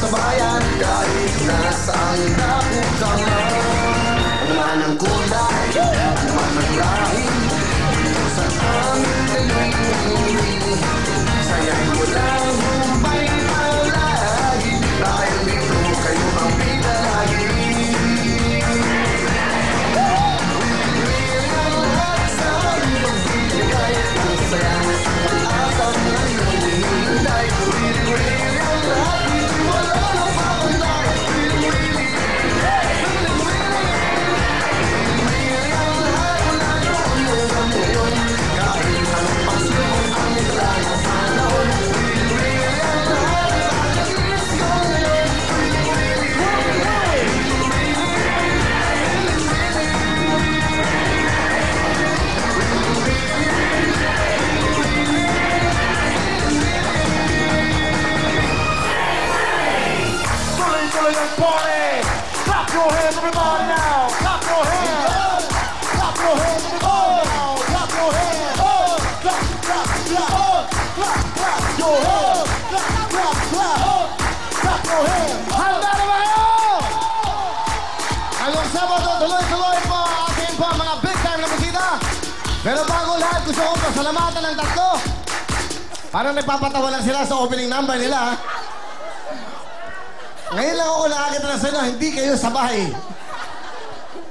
sa bayan, kahit nasaan napunta ano man ang kulay, ano man ang lahi, kung saan kayo'y umili, sayang mo lang humpay palagi, dahil dito kayo ang pinalagi. Willing ang lahat sa magbibigay, kung sayang pag-asa ngayon hinihintay. Willing ang lahat, hindi wala na papantay. Willing ang lahat, wala noon hanggang ngayon, kahit anong pasyon ang nilalang panahon. Willing ang lahat, nakakainis ko ngayon. Tuloy-tuloy ang party! Clap your hands, everybody now! Clap your hands! Clap your hands, everybody now! Clap your hands! Clap, clap, clap! Clap, clap your hands! Clap, clap, clap! Clap your hands! Handa na ba kayo? Ngayong Sabado, tuloy-tuloy po ating po mga big time na musika. Pero bago lahat, gusto ko pasalamatan ng tatlo. Parang nagpapatawa lang sila sa opening number nila. Ngayon lang ako nakakita na sa'yo, hindi kayo sabay.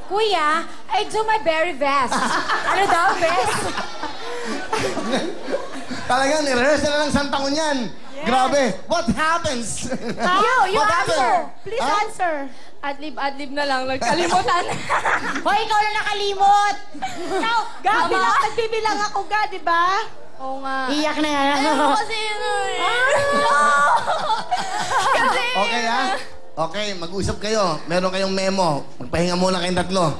Kuya, I do my very best. Ano daw, best? Talagang ni-rehearse na lang isang taon yan. Grabe. What happens? You What answer. happened? Please Huh? answer. Adlib na lang. Nagkalimutan. Hoy, ikaw na nakalimot. Ikaw, Mama. nagbibilang ako ga, di ba? Oo nga. Iyak na yan. Ayaw ko kasi yun eh. Kasi... Okay, ha? Okay, mag-usap kayo. Meron kayong memo. Magpahinga muna kayong tatlo.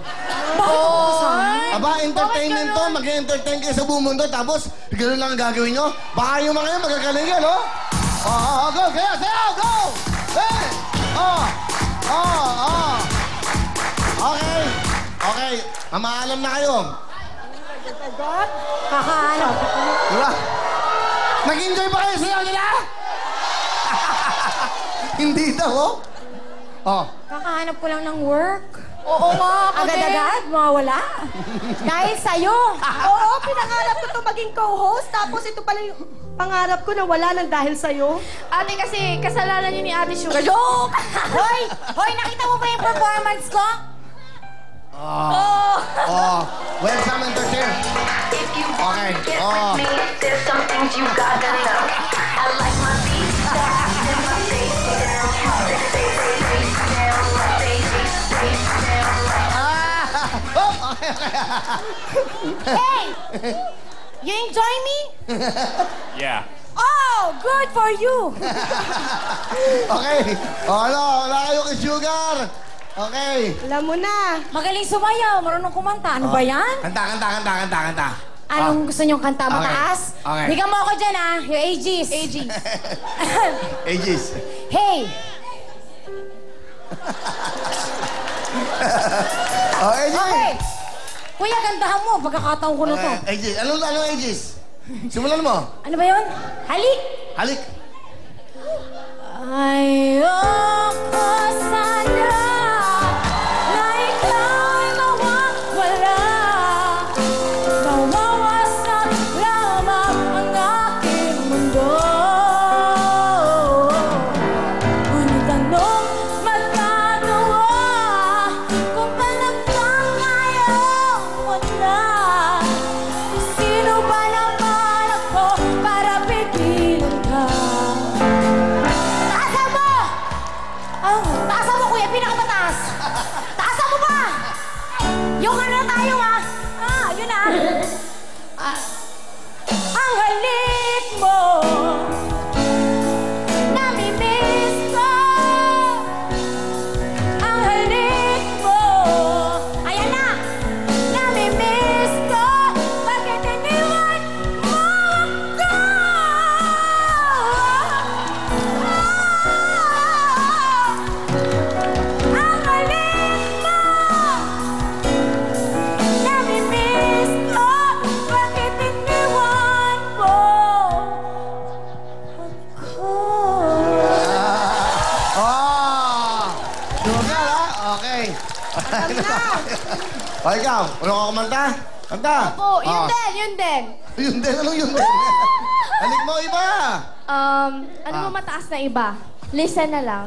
Aba, entertainment to. Mag-entertain kayo sa buong mundo. Tapos, gano'n lang ang gagawin nyo. Baka yung mga yan magagaling yan, no? Go! Kaya, sayo! Go! Hey! Okay. Mamaalam na kayo. Kakaano. Diba? Nag-enjoy ba kayo sayo nila? Hindi daw, Kakahanap ko lang ng work. Oo nga. Agad-agad, mawawala. Dahil sa'yo. Oo, pinangarap ko to maging co-host. Tapos ito pala yung pangarap ko na wala nang dahil sa'yo. Ate kasi, kasalanan niyo ni Ate Sugar. Joke! Hoy, nakita mo ba yung performance ko? Welcome, entertain. If you Okay. get with me, there's some things you gotta know. I like my beat fast and my bass down. Hey! You enjoy me? Yeah. Oh, good for you. Okay. Wala kayo kay Sugar. Okay. Alam mo na. Magaling sumayaw, marunong kumanta. Ano ba yan? Kanta. Anong gusto niyong kanta? Okay. Mataas? Okay. Higa mo ako dyan, ha? Yung ages. Aegis. Hey! Aegis. Okay. Kuya, gandahan mo. Pagkakataon ko na to. Aegis. Anong Aegis? Simulan mo. Ano ba yun? Halik! Halik. Ayoko sana na ikaw'y mawawala. Mawawasak lamang ang aking mundo. Ngunit anong magagawa kung talagang ayaw mo na? Sino ba naman ako para pigilan ka? O, ikaw. Ano ka kumanta? Kanta. Opo, yun din, yun din. Yun din. Anong yun din? Halik mo, iba. Ano mo mataas na iba? Listen na lang.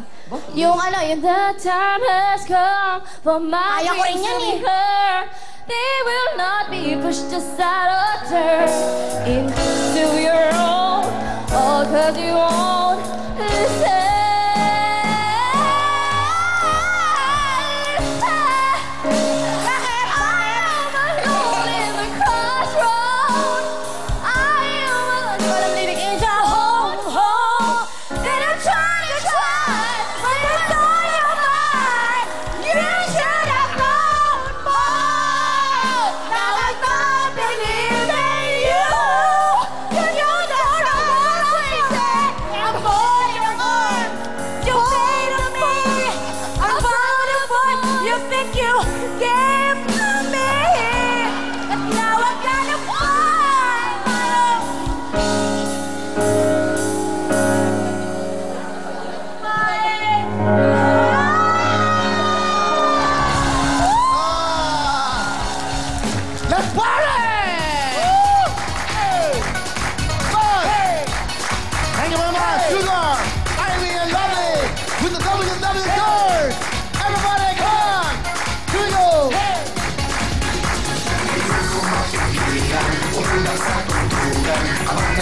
Yung yung the time has come for my Kaya ko rin yan eh. her. They will not be pushed aside or turned into your own. All 'cause you won't listen.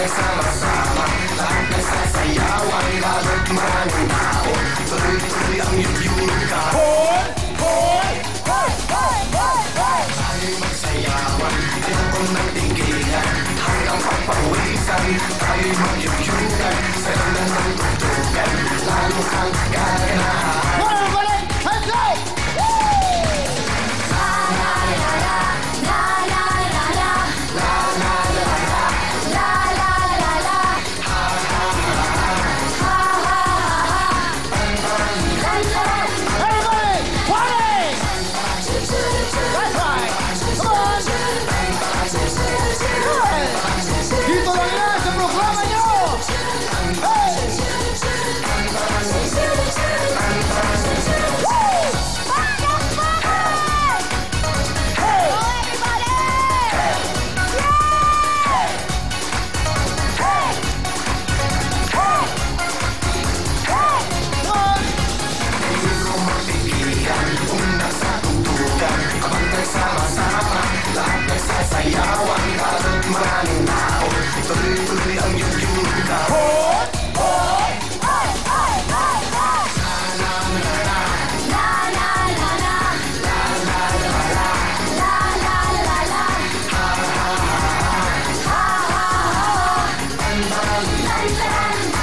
Sama-sama, lahat nagsasayawan, lalo't maraming tao. Tuloy-tuloy ang yugyuga. Hoy! Hoy! Hoy! Hoy! Hoy! Hoy! Tayo'y magsayawan, ayaw kong natigilan. Hanggang pagpawisan, tayo'y magyugyugan. Sa landan ng tugtugan, lalo kang gaganahan. Everybody, hands up! Dito lang yan sa programa nyo! Sama-sama, lahat nagsasayawan, lalo't maraming tao. Tuloy-tuloy ang yugyuga. Hoy! Hoy! Hoy! Hoy! Hoy! Hoy!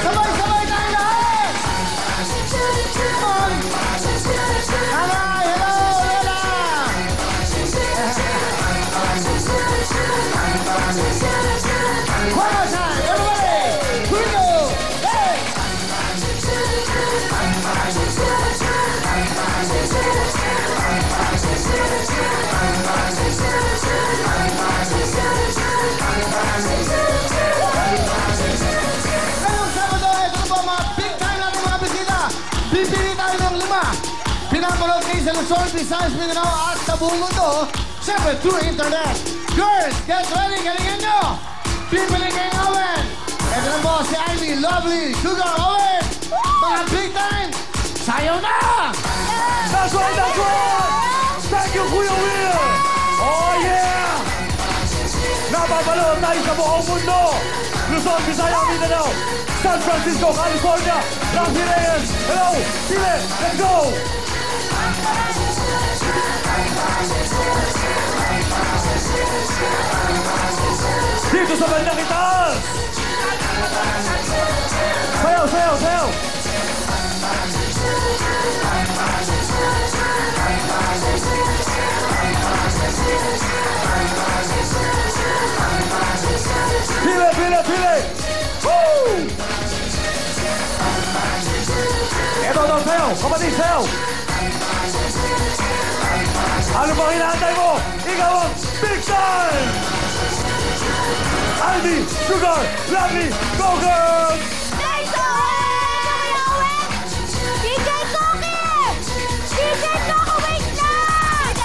Sabay-sabay tayo lahat! Come on! Hi! Hello! Lola! One more time, everybody! Here we go! Hey! Ngayong Sabado, ito na po mga big time natin mga bisita. Pipili tayo ng 5. Pinapanood kayo sa Luzon, Visayas, Mindanao at sa buong mundo. Siyempre, through internet. Girls, get ready, galingan nyo! Pipili kayong Owen. Ito na po si Ivy, Lovely, Sugar, Owen. Mga big time, sayaw na! That's right, that's right! Thank you, Kuya Will! Oh, yeah! Napapanood tayo sa buong mundo! Luzon, Visayas, Mindanao, San Francisco, California, Las Vegas! Hello! Chile! Let's go! Dito sa bandang itaas! Sayaw, sayaw, sayaw! Pile, pile, pile! Woo! Ito daw, sayaw! Kapatid, sayaw! Ano bang hinaantay mo? Ikaw ang big time! Ivy, Sugar, Lovely, go girls! DJ Coco, wait lang!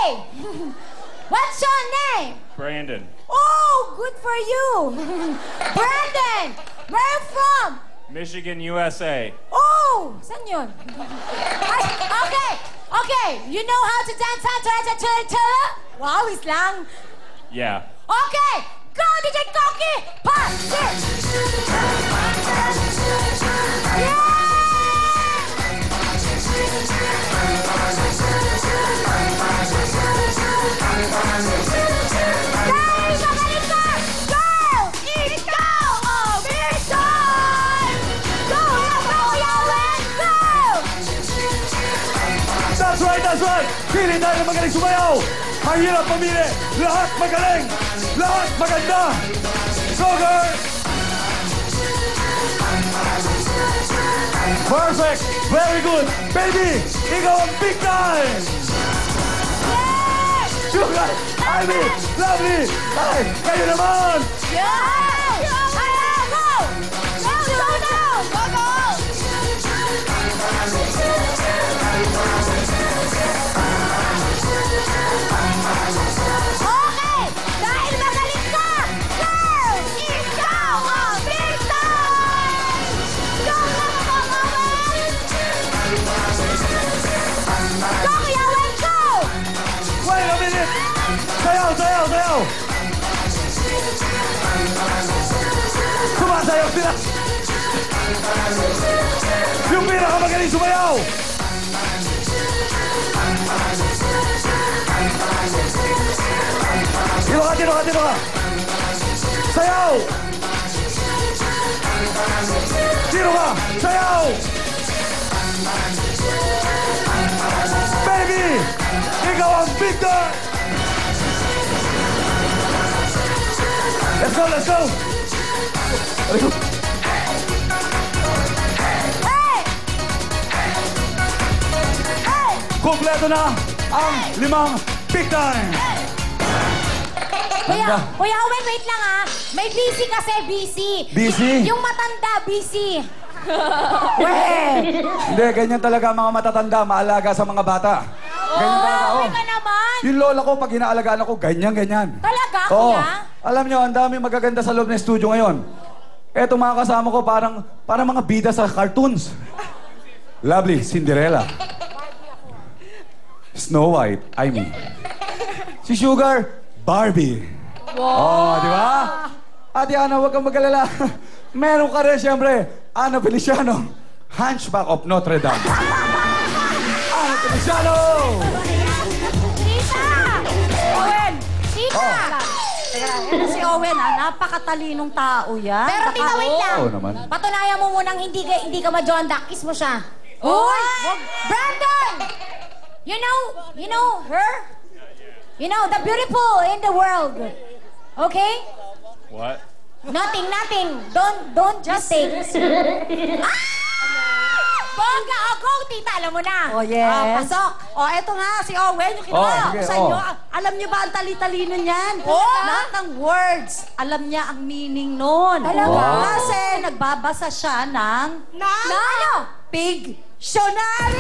What's your name? Brandon. Oh, good for you. Brandon, where are you from? Michigan, USA. Oh, saan yun? Ay, okay, okay. You know how to dance on cha-cha-cha-cha? Wow, islang. Yeah. Okay, go DJ Koki! Pass it! Yeah! Dahil magaling ka! Go! Ikaw! Oh, mission! Go! Go, Yawen! Go! That's right, that's right! Pili tayo ng magaling sumayaw! Ang hirap pamili! Lahat magaling! Lahat maganda! Go, girl! Perfect! Very good! Baby! Ikaw ang big time! Sugar! Ivy! Lovely! Ay! Kayo naman! Yeah! Ayaw! Go! Go! Go! Go! Go! Go! Okay! Dahil magaling ka! Girl! Ikaw ang big time! Go! Go! Go! Go! Kuya Wen, go! Wait a minute! Sayaw! Sayaw! Sayaw! Sumasayaw sila! Yung pinakamagaling sumayaw! Dito ka! Dito ka! Dito ka! Sayaw! Dito ka! Sayaw! Baby! Ikaw ang big dog! Let's go! Let's go! Let's go! Hey! Hey! Kompleto na ang 5 big time! Kuya Owen, wait lang ah. May busy kasi, busy. Busy? Yung matanda, busy. Hindi, ganyan talaga ang mga matatanda, maalaga sa mga bata. Ganyan talaga, Okay ka naman. Yung lola ko, pag inaalagaan ako, ganyan. Talaga, Oo. kuya? Alam nyo, ang dami magaganda sa loob ng studio ngayon. Eto mga kasama ko, parang mga bida sa cartoons. Lovely, Cinderella. Snow White, I mean. Si Sugar, Barbie. Oh, di ba? Ate Ana, huwag kang mag-alala. Meron ka rin, siyempre, Ana Feliciano, Hunchback of Notre Dame. Ana Feliciano! Tita! Owen! Tita! Ito si Owen, napakatalinong tao yan. Pero tita, wait lang. Oo naman. Patunayan mo munang hindi ka ma-John Duck. Kiss mo siya. Uy! Brandon! You know her? You know, the beautiful in the world. Okay? What? Nothing. Don't just take. Bongga! O, go, tita. Alam mo na. Oh, yes. Pasok. Oh, eto nga, si Owen, yung kinuha Oh, ko sige, sa inyo. oh. Alam niyo ba ang tali-talino niyan? Oh. Lahat ng words, alam niya ang meaning nun. Talaga? Wow. Kasi nagbabasa siya ng Ano? Pictionary!